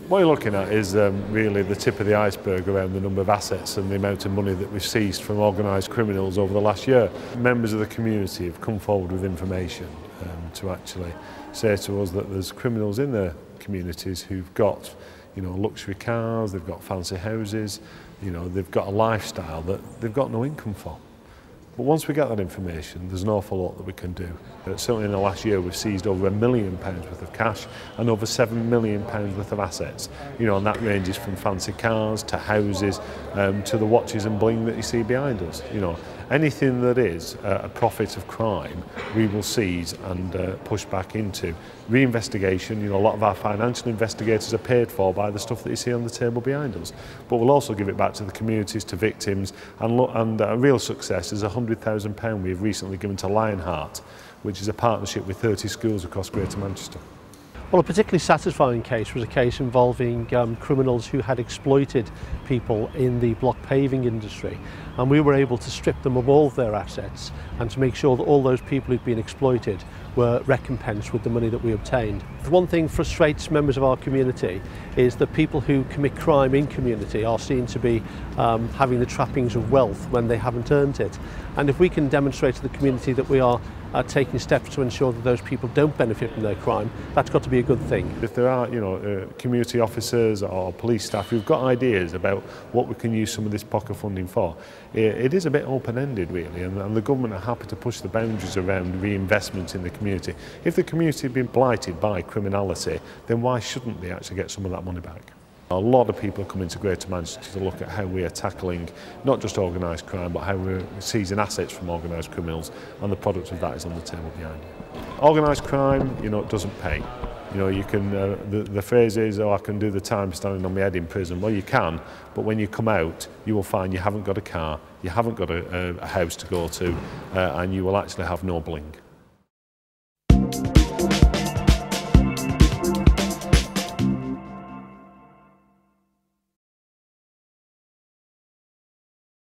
What you're looking at is really the tip of the iceberg around the number of assets and the amount of money that we've seized from organised criminals over the last year. Members of the community have come forward with information to actually say to us that there's criminals in their communities who've got, you know, luxury cars, they've got fancy houses, you know, they've got a lifestyle that they've got no income for. But once we get that information, there's an awful lot that we can do. Certainly in the last year we've seized over £1 million worth of cash and over £7 million worth of assets. You know, and that ranges from fancy cars to houses to the watches and bling that you see behind us. You know, anything that is a profit of crime, we will seize and push back into reinvestigation. You know, a lot of our financial investigators are paid for by the stuff that you see on the table behind us. But we'll also give it back to the communities, to victims, and a real success is £100,000 we've recently given to Lionheart, which is a partnership with 30 schools across Greater Manchester. Well, a particularly satisfying case was a case involving criminals who had exploited people in the block paving industry, and we were able to strip them of all of their assets and to make sure that all those people who'd been exploited were recompensed with the money that we obtained. One thing frustrates members of our community is that people who commit crime in community are seen to be having the trappings of wealth when they haven't earned it. And if we can demonstrate to the community that we are taking steps to ensure that those people don't benefit from their crime, that's got to be a good thing. If there are, you know, community officers or police staff who've got ideas about what we can use some of this POCA funding for, it is a bit open-ended really, and the government are happy to push the boundaries around reinvestment in the community. If the community have been blighted by criminality, then why shouldn't they actually get some of that money back? A lot of people are coming to Greater Manchester to look at how we are tackling not just organised crime, but how we're seizing assets from organised criminals, and the product of that is on the table behind you. Organised crime, you know, doesn't pay. You know, you can, the phrase is, oh, I can do the time standing on my head in prison. Well, you can, but when you come out, you will find you haven't got a car, you haven't got a house to go to, and you will actually have no bling.